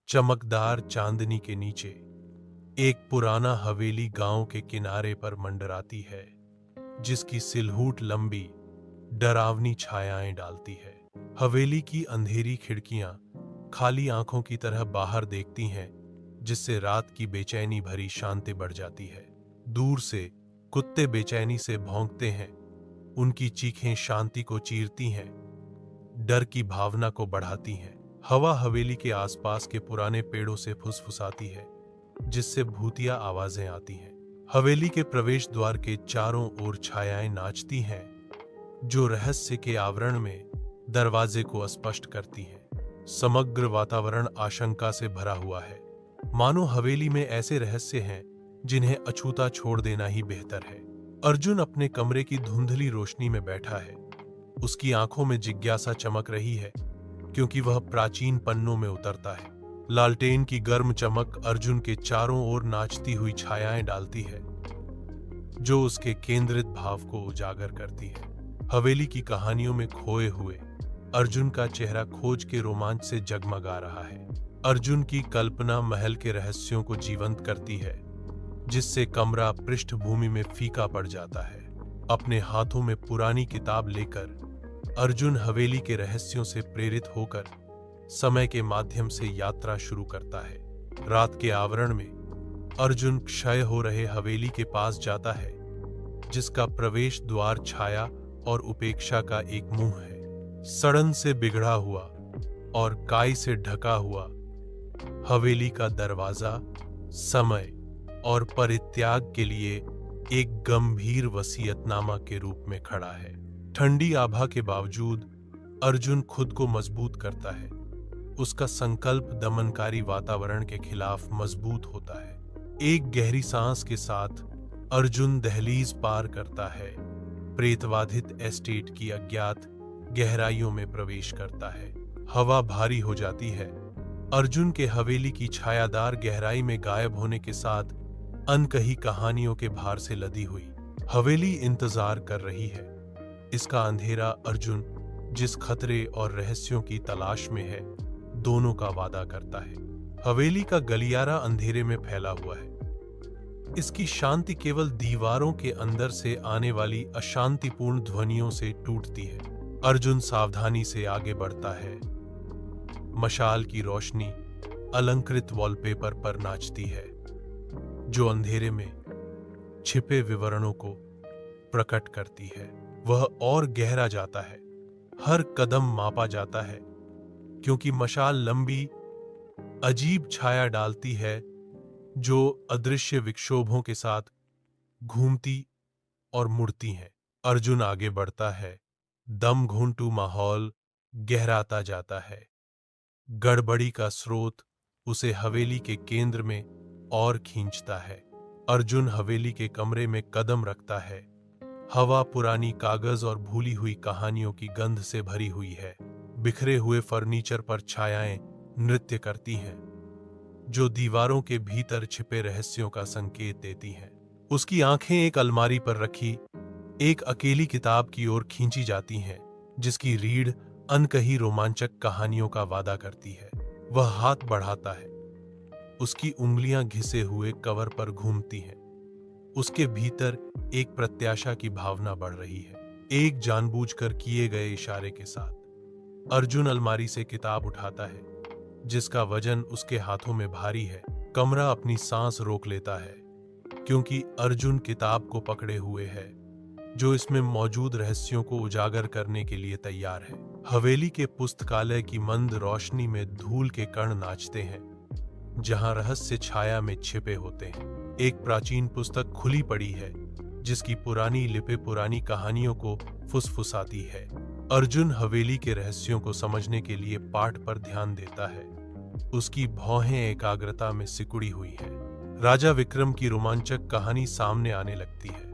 चमकदार चांदनी के नीचे एक पुराना हवेली गांव के किनारे पर मंडराती है, जिसकी सिलहूट लंबी डरावनी छायाएं डालती है। हवेली की अंधेरी खिड़कियां खाली आंखों की तरह बाहर देखती हैं, जिससे रात की बेचैनी भरी शांति बढ़ जाती है। दूर से कुत्ते बेचैनी से भौंकते हैं, उनकी चीखें शांति को चीरती हैं, डर की भावना को बढ़ाती हैं। हवा हवेली के आसपास के पुराने पेड़ों से फुसफुसाती है, जिससे भूतिया आवाजें आती हैं। हवेली के प्रवेश द्वार के चारों ओर छायाएं नाचती हैं, जो रहस्य के आवरण में दरवाजे को स्पष्ट करती हैं। समग्र वातावरण आशंका से भरा हुआ है, मानो हवेली में ऐसे रहस्य हैं जिन्हें अछूता छोड़ देना ही बेहतर है। अर्जुन अपने कमरे की धुंधली रोशनी में बैठा है। उसकी आंखों में जिज्ञासा चमक रही है, क्योंकि वह प्राचीन पन्नों में उतरता है। लालटेन की गर्म चमक अर्जुन के चारों ओर नाचती हुई छायाएं डालती है, जो उसके केंद्रित भाव को उजागर करती है। हवेली की कहानियों में खोए हुए अर्जुन का चेहरा खोज के रोमांच से जगमगा रहा है। अर्जुन की कल्पना महल के रहस्यों को जीवंत करती है, जिससे कमरा पृष्ठभूमि में फीका पड़ जाता है। अपने हाथों में पुरानी किताब लेकर अर्जुन हवेली के रहस्यों से प्रेरित होकर समय के माध्यम से यात्रा शुरू करता है। रात के आवरण में अर्जुन क्षय हो रहे हवेली के पास जाता है, जिसका प्रवेश द्वार छाया और उपेक्षा का एक मुंह है। सड़न से बिगड़ा हुआ और काई से ढका हुआ हवेली का दरवाजा समय और परित्याग के लिए एक गंभीर वसीयतनामा के रूप में खड़ा है। ठंडी आभा के बावजूद अर्जुन खुद को मजबूत करता है। उसका संकल्प दमनकारी वातावरण के खिलाफ मजबूत होता है। एक गहरी सांस के साथ अर्जुन दहलीज पार करता है, प्रेतवाधित एस्टेट की अज्ञात गहराइयों में प्रवेश करता है। हवा भारी हो जाती है। अर्जुन के हवेली की छायादार गहराई में गायब होने के साथ अनकही कहानियों के भार से लदी हुई हवेली इंतजार कर रही है। इसका अंधेरा अर्जुन जिस खतरे और रहस्यों की तलाश में है, दोनों का वादा करता है। हवेली का गलियारा अंधेरे में फैला हुआ है। इसकी शांति केवल दीवारों के अंदर से आने वाली अशांतिपूर्ण ध्वनियों से टूटती है। अर्जुन सावधानी से आगे बढ़ता है। मशाल की रोशनी अलंकृत वॉलपेपर पर नाचती है, जो अंधेरे में छिपे विवरणों को प्रकट करती है। वह और गहरा जाता है, हर कदम मापा जाता है, क्योंकि मशाल लंबी अजीब छाया डालती है, जो अदृश्य विक्षोभों के साथ घूमती और मुड़ती हैं। अर्जुन आगे बढ़ता है। दम घुंटू माहौल गहराता जाता है। गड़बड़ी का स्रोत उसे हवेली के केंद्र में और खींचता है। अर्जुन हवेली के कमरे में कदम रखता है। हवा पुरानी कागज और भूली हुई कहानियों की गंध से भरी हुई है। बिखरे हुए फर्नीचर पर छायाएं नृत्य करती हैं, जो दीवारों के भीतर छिपे रहस्यों का संकेत देती हैं। उसकी आंखें एक अलमारी पर रखी एक अकेली किताब की ओर खींची जाती हैं, जिसकी रीढ़ अनकही रोमांचक कहानियों का वादा करती है। वह हाथ बढ़ाता है। उसकी उंगलियां घिसे हुए कवर पर घूमती हैं। उसके भीतर एक प्रत्याशा की भावना बढ़ रही है, एक जानबूझकर किए गए इशारे के साथ। अर्जुन अलमारी से किताब उठाता है, जिसका वजन उसके हाथों में भारी है। कमरा अपनी सांस रोक लेता है, क्योंकि अर्जुन किताब को पकड़े हुए है, जो इसमें मौजूद रहस्यों को उजागर करने के लिए तैयार है। हवेली के पुस्तकालय की मंद रोशनी में धूल के कण नाचते हैं, जहां रहस्य छाया में छिपे होते हैं। एक प्राचीन पुस्तक खुली पड़ी है, जिसकी पुरानी लिपि पुरानी कहानियों को फुसफुसाती है। अर्जुन हवेली के रहस्यों को समझने के लिए पाठ पर ध्यान देता है। उसकी भौहें एकाग्रता में सिकुड़ी हुई है। राजा विक्रम की रोमांचक कहानी सामने आने लगती है।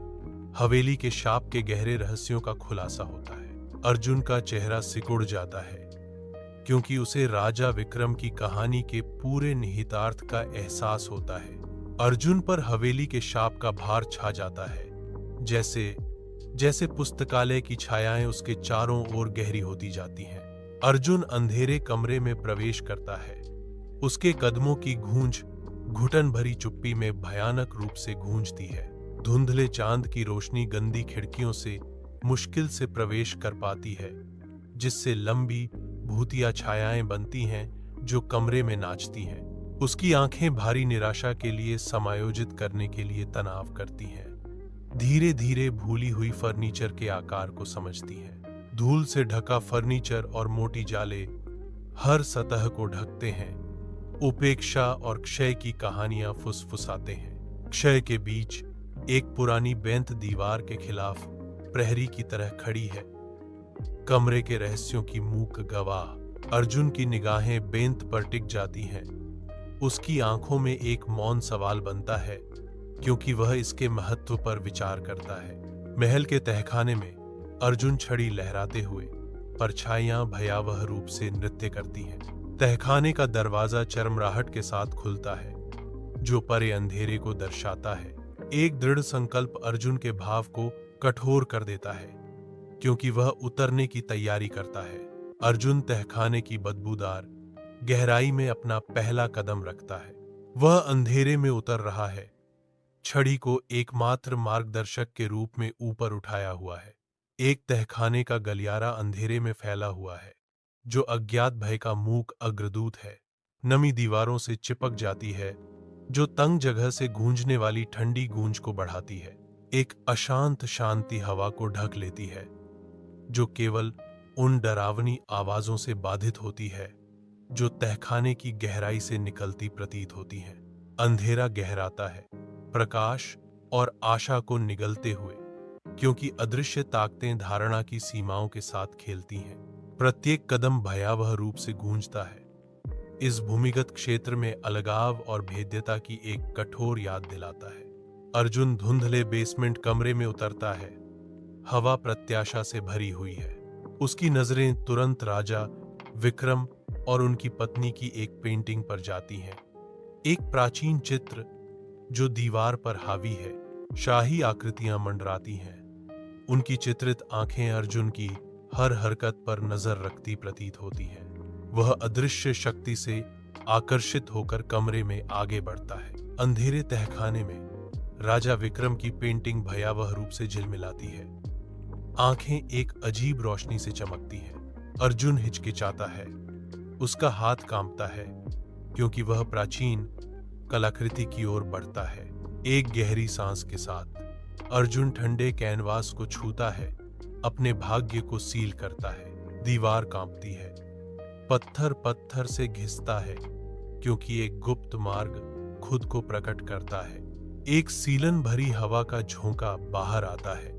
हवेली के शाप के गहरे रहस्यों का खुलासा होता है। अर्जुन का चेहरा सिकुड़ जाता है, क्योंकि उसे राजा विक्रम की कहानी के पूरे निहितार्थ का एहसास होता है। अर्जुन पर हवेली के शाप का भार छा जाता है, जैसे जैसे पुस्तकालय की छायाएं उसके चारों ओर गहरी होती जाती हैं। अर्जुन अंधेरे कमरे में प्रवेश करता है, उसके कदमों की गूंज घुटन भरी चुप्पी में भयानक रूप से गूंजती है। धुंधले चांद की रोशनी गंदी खिड़कियों से मुश्किल से प्रवेश कर पाती है, जिससे लंबी भूतिया छायाएं बनती हैं जो कमरे में नाचती हैं। उसकी आंखें भारी निराशा के लिए समायोजित करने के लिए तनाव करती हैं। धीरे धीरे भूली हुई फर्नीचर के आकार को समझती हैं। धूल से ढका फर्नीचर और मोटी जाले हर सतह को ढकते हैं। उपेक्षा और क्षय की कहानियां फुसफुसाते हैं। क्षय के बीच एक पुरानी बेंत दीवार के खिलाफ प्रहरी की तरह खड़ी है। कमरे के रहस्यों की मूक गवाह। अर्जुन की निगाहें बेंत पर टिक जाती हैं। उसकी आंखों में एक मौन सवाल बनता है, क्योंकि वह इसके महत्व पर विचार करता है। महल के तहखाने में अर्जुन छड़ी लहराते हुए परछाइयां भयावह रूप से नृत्य करती हैं। तहखाने का दरवाजा चरमराहट के साथ खुलता है, जो परे अंधेरे को दर्शाता है। एक दृढ़ संकल्प अर्जुन के भाव को कठोर कर देता है, क्योंकि वह उतरने की तैयारी करता है। अर्जुन तहखाने की बदबूदार गहराई में अपना पहला कदम रखता है। वह अंधेरे में उतर रहा है, छड़ी को एकमात्र मार्गदर्शक के रूप में ऊपर उठाया हुआ है। एक तहखाने का गलियारा अंधेरे में फैला हुआ है, जो अज्ञात भय का मूक अग्रदूत है। नमी दीवारों से चिपक जाती है, जो तंग जगह से गूंजने वाली ठंडी गूंज को बढ़ाती है। एक अशांत शांति हवा को ढक लेती है, जो केवल उन डरावनी आवाजों से बाधित होती है जो तहखाने की गहराई से निकलती प्रतीत होती हैं। अंधेरा गहराता है, प्रकाश और आशा को निगलते हुए, क्योंकि अदृश्य ताकतें धारणा की सीमाओं के साथ खेलती हैं। प्रत्येक कदम भयावह रूप से गूंजता है। इस भूमिगत क्षेत्र में अलगाव और भेद्यता की एक कठोर याद दिलाता है। अर्जुन धुंधले बेसमेंट कमरे में उतरता है। हवा प्रत्याशा से भरी हुई है। उसकी नजरें तुरंत राजा विक्रम और उनकी पत्नी की एक पेंटिंग पर जाती हैं। एक प्राचीन चित्र जो दीवार पर हावी है। शाही आकृतियां मंडराती हैं। उनकी चित्रित आंखें अर्जुन की हर हरकत पर नजर रखती प्रतीत होती हैं। वह अदृश्य शक्ति से आकर्षित होकर कमरे में आगे बढ़ता है। अंधेरे तहखाने में राजा विक्रम की पेंटिंग भयावह रूप से झिलमिलाती है। आंखें एक अजीब रोशनी से चमकती हैं। अर्जुन हिचकिचाता है। उसका हाथ कांपता है, क्योंकि वह प्राचीन कलाकृति की ओर बढ़ता है। एक गहरी सांस के साथ अर्जुन ठंडे कैनवास को छूता है, अपने भाग्य को सील करता है। दीवार कांपती है, पत्थर पत्थर से घिसता है, क्योंकि एक गुप्त मार्ग खुद को प्रकट करता है। एक सीलन भरी हवा का झोंका बाहर आता है,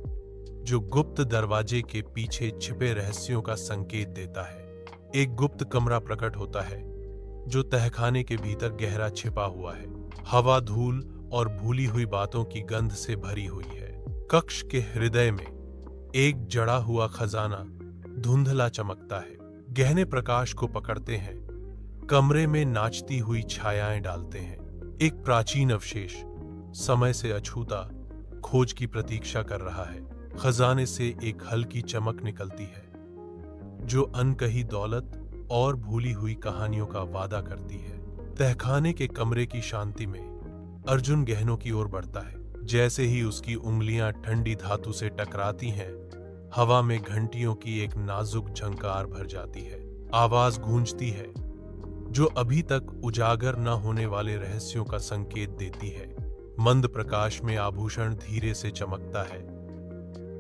जो गुप्त दरवाजे के पीछे छिपे रहस्यों का संकेत देता है। एक गुप्त कमरा प्रकट होता है, जो तहखाने के भीतर गहरा छिपा हुआ है। हवा धूल और भूली हुई बातों की गंध से भरी हुई है। कक्ष के हृदय में एक जड़ा हुआ खजाना धुंधला चमकता है। गहने प्रकाश को पकड़ते हैं, कमरे में नाचती हुई छायाएं डालते हैं। एक प्राचीन अवशेष समय से अछूता खोज की प्रतीक्षा कर रहा है। खजाने से एक हल्की चमक निकलती है, जो अनकही दौलत और भूली हुई कहानियों का वादा करती है। तहखाने के कमरे की शांति में अर्जुन गहनों की ओर बढ़ता है। जैसे ही उसकी उंगलियां ठंडी धातु से टकराती हैं, हवा में घंटियों की एक नाजुक झंकार भर जाती है। आवाज गूंजती है, जो अभी तक उजागर न होने वाले रहस्यों का संकेत देती है। मंद प्रकाश में आभूषण धीरे से चमकता है।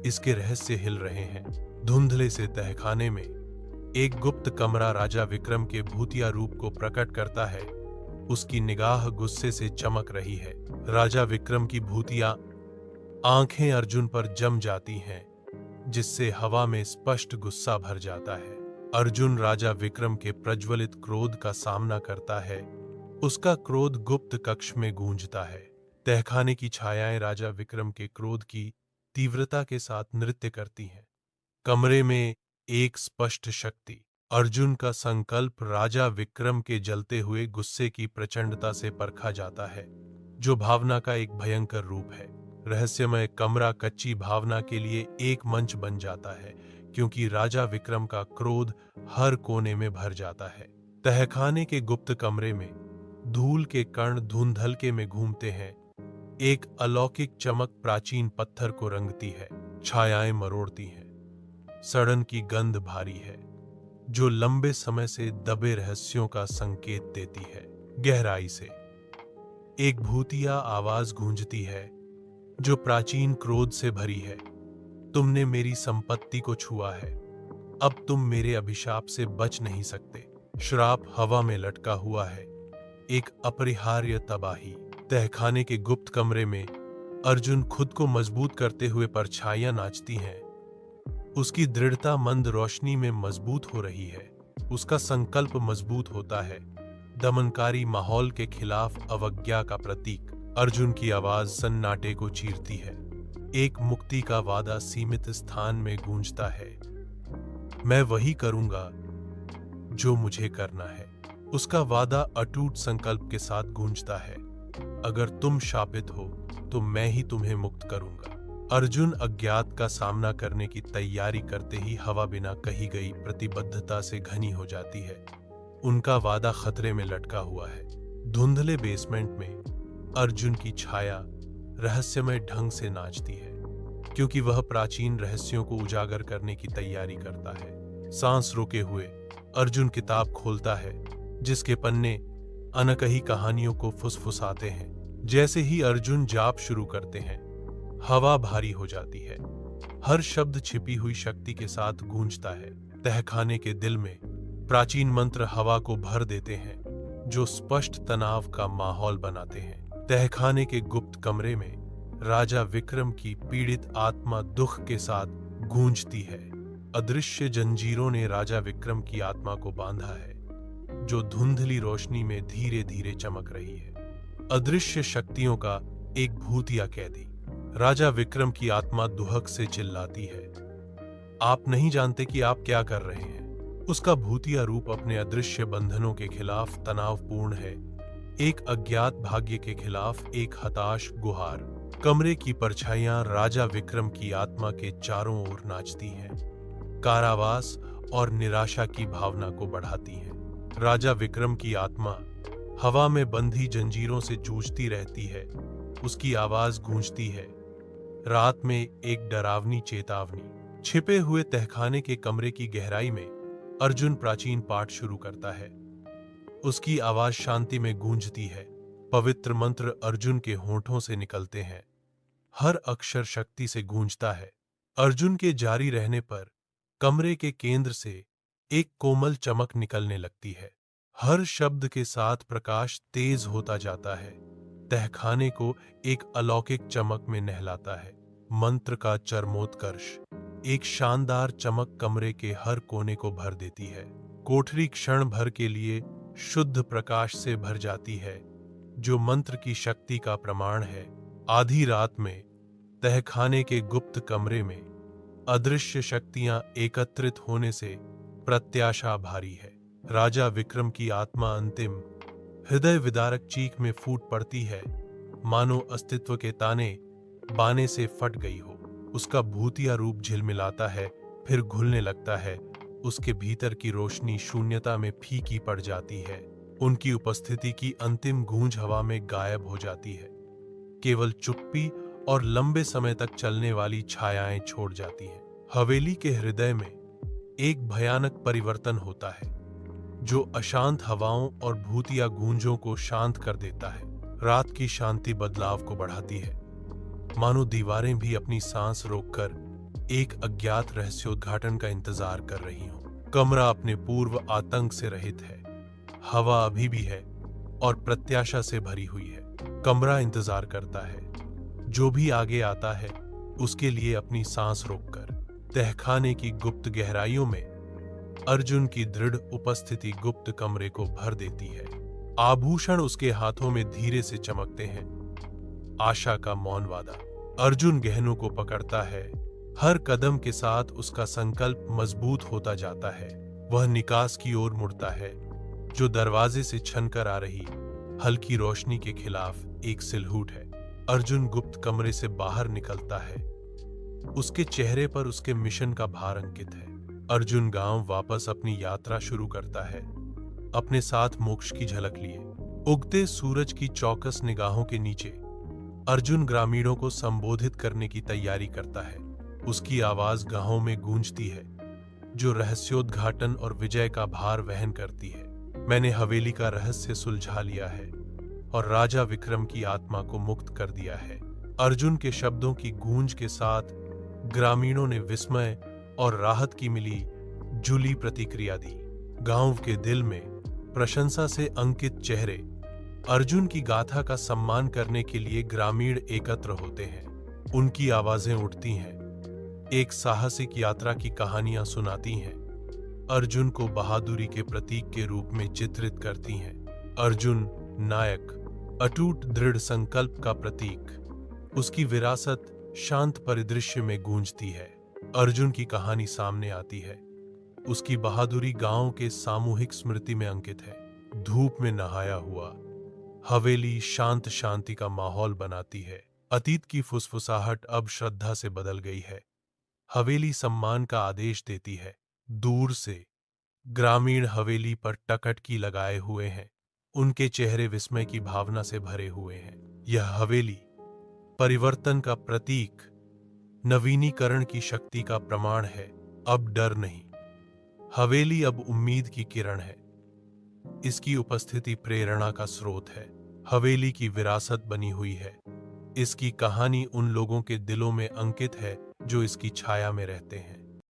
इसके रहस्य हिल रहे हैं। धुंधले से तहखाने में एक गुप्त कमरा राजा विक्रम के भूतिया रूप को प्रकट करता है। उसकी निगाह गुस्से से चमक रही है। राजा विक्रम की भूतिया आंखें अर्जुन पर जम जाती हैं, जिससे हवा में स्पष्ट गुस्सा भर जाता है। अर्जुन राजा विक्रम के प्रज्वलित क्रोध का सामना करता है। उसका क्रोध गुप्त कक्ष में गूंजता है। तहखाने की छायाएं राजा विक्रम के क्रोध की तीव्रता के साथ नृत्य करती हैं। कमरे में एक स्पष्ट शक्ति, अर्जुन का संकल्प राजा विक्रम के जलते हुए गुस्से की प्रचंडता से परखा जाता है, जो भावना का एक भयंकर रूप है। रहस्यमय कमरा कच्ची भावना के लिए एक मंच बन जाता है, क्योंकि राजा विक्रम का क्रोध हर कोने में भर जाता है। तहखाने के गुप्त कमरे में धूल के कण धुंधलके में घूमते हैं। एक अलौकिक चमक प्राचीन पत्थर को रंगती है, छायाएं मरोड़ती हैं। सड़न की गंध भारी है, जो लंबे समय से दबे रहस्यों का संकेत देती है। गहराई से एक भूतिया आवाज गूंजती है, जो प्राचीन क्रोध से भरी है। तुमने मेरी संपत्ति को छुआ है, अब तुम मेरे अभिशाप से बच नहीं सकते। श्राप हवा में लटका हुआ है, एक अपरिहार्य तबाही। तहखाने के गुप्त कमरे में अर्जुन खुद को मजबूत करते हुए परछाइयां नाचती हैं। उसकी दृढ़ता मंद रोशनी में मजबूत हो रही है। उसका संकल्प मजबूत होता है, दमनकारी माहौल के खिलाफ अवज्ञा का प्रतीक। अर्जुन की आवाज सन्नाटे को चीरती है। एक मुक्ति का वादा सीमित स्थान में गूंजता है। मैं वही करूंगा जो मुझे करना है। उसका वादा अटूट संकल्प के साथ गूंजता है। अगर तुम शापित हो तो मैं ही तुम्हें मुक्त करूंगा। अर्जुन अज्ञात का सामना करने की तैयारी करते ही हवा बिना कही गई प्रतिबद्धता से घनी हो जाती है। उनका वादा खतरे में लटका हुआ है। धुंधले बेसमेंट में अर्जुन की छाया रहस्यमय ढंग से नाचती है, क्योंकि वह प्राचीन रहस्यों को उजागर करने की तैयारी करता है। सांस रोके हुए अर्जुन किताब खोलता है, जिसके पन्ने अनकही कहानियों को फुसफुसाते हैं। जैसे ही अर्जुन जाप शुरू करते हैं, हवा भारी हो जाती है। हर शब्द छिपी हुई शक्ति के साथ गूंजता है। तहखाने के दिल में प्राचीन मंत्र हवा को भर देते हैं, जो स्पष्ट तनाव का माहौल बनाते हैं। तहखाने के गुप्त कमरे में राजा विक्रम की पीड़ित आत्मा दुख के साथ गूंजती है। अदृश्य जंजीरों ने राजा विक्रम की आत्मा को बांधा है, जो धुंधली रोशनी में धीरे धीरे चमक रही है। अदृश्य शक्तियों का एक भूतिया कैदी। राजा विक्रम की आत्मा दुहक से चिल्लाती है, आप नहीं जानते कि आप क्या कर रहे हैं। उसका भूतिया रूप अपने अदृश्य बंधनों के खिलाफ तनावपूर्ण है, एक अज्ञात भाग्य के खिलाफ एक हताश गुहार। कमरे की परछाइयां राजा विक्रम की आत्मा के चारों ओर नाचती हैं, कारावास और निराशा की भावना को बढ़ाती हैं। राजा विक्रम की आत्मा हवा में बंधी जंजीरों से जूझती रहती है। उसकी आवाज गूंजती है, रात में एक डरावनी चेतावनी। छिपे हुए तहखाने के कमरे की गहराई में अर्जुन प्राचीन पाठ शुरू करता है। उसकी आवाज शांति में गूंजती है। पवित्र मंत्र अर्जुन के होठों से निकलते हैं। हर अक्षर शक्ति से गूंजता है। अर्जुन के जारी रहने पर कमरे के केंद्र से एक कोमल चमक निकलने लगती है। हर शब्द के साथ प्रकाश तेज होता जाता है, तहखाने को एक अलौकिक चमक में नहलाता है। मंत्र का चरमोत्कर्ष, एक शानदार चमक कमरे के हर कोने को भर देती है। कोठरी क्षण भर के लिए शुद्ध प्रकाश से भर जाती है, जो मंत्र की शक्ति का प्रमाण है। आधी रात में तहखाने के गुप्त कमरे में अदृश्य शक्तियां एकत्रित होने से प्रत्याशा भारी है। राजा विक्रम की आत्मा अंतिम हृदय विदारक चीख में फूट पड़ती है, मानो अस्तित्व के ताने बाने से फट गई हो। उसका भूतिया रूप झिलमिलाता है, फिर घुलने लगता है। उसके भीतर की रोशनी शून्यता में फीकी पड़ जाती है। उनकी उपस्थिति की अंतिम गूंज हवा में गायब हो जाती है। केवल चुप्पी और लंबे समय तक चलने वाली छायाएं छोड़ जाती हैं। हवेली के हृदय में एक भयानक परिवर्तन होता है, जो अशांत हवाओं और भूतिया गूंजों को शांत कर देता है। रात की शांति बदलाव को बढ़ाती है, मानो दीवारें भी अपनी सांस रोककर एक अज्ञात रहस्योद्घाटन का इंतजार कर रही हों। कमरा अपने पूर्व आतंक से रहित है। हवा अभी भी है और प्रत्याशा से भरी हुई है। कमरा इंतजार करता है, जो भी आगे आता है उसके लिए अपनी सांस रोककर। तहखाने की गुप्त गहराइयों में अर्जुन की दृढ़ उपस्थिति गुप्त कमरे को भर देती है। आभूषण उसके हाथों में धीरे से चमकते हैं, आशा का मौन वादा। अर्जुन गहनों को पकड़ता है, हर कदम के साथ उसका संकल्प मजबूत होता जाता है। वह निकास की ओर मुड़ता है, जो दरवाजे से छनकर आ रही हल्की रोशनी के खिलाफ एक सिलहूट है। अर्जुन गुप्त कमरे से बाहर निकलता है। उसके चेहरे पर उसके मिशन का भार अंकित है। अर्जुन गांव वापस अपनी यात्रा शुरू करता है। अपने साथ मोक्ष की झलक लिए। उगते सूरज की चौकस निगाहों के नीचे अर्जुन ग्रामीणों को संबोधित करने की तैयारी करता है। उसकी आवाज गांवों में गूंजती है, जो रहस्योद्घाटन और विजय का भार वहन करती है। मैंने हवेली का रहस्य सुलझा लिया है और राजा विक्रम की आत्मा को मुक्त कर दिया है। अर्जुन के शब्दों की गूंज के साथ ग्रामीणों ने विस्मय और राहत की मिली जुली प्रतिक्रिया दी। गांव के दिल में प्रशंसा से अंकित चेहरे अर्जुन की गाथा का सम्मान करने के लिए ग्रामीण एकत्र होते हैं। उनकी आवाजें उठती हैं, एक साहसिक यात्रा की कहानियां सुनाती हैं, अर्जुन को बहादुरी के प्रतीक के रूप में चित्रित करती हैं। अर्जुन नायक, अटूट दृढ़ संकल्प का प्रतीक, उसकी विरासत शांत परिदृश्य में गूंजती है। अर्जुन की कहानी सामने आती है, उसकी बहादुरी गांव के सामूहिक स्मृति में अंकित है। धूप में नहाया हुआ हवेली शांत शांति का माहौल बनाती है। अतीत की फुसफुसाहट अब श्रद्धा से बदल गई है। हवेली सम्मान का आदेश देती है। दूर से ग्रामीण हवेली पर टकटकी लगाए हुए हैं, उनके चेहरे विस्मय की भावना से भरे हुए हैं। यह हवेली परिवर्तन का प्रतीक, नवीनीकरण की शक्ति का प्रमाण है। अब डर नहीं, हवेली अब उम्मीद की किरण है। इसकी उपस्थिति प्रेरणा का स्रोत है। हवेली की विरासत बनी हुई है। इसकी कहानी उन लोगों के दिलों में अंकित है जो इसकी छाया में रहते हैं।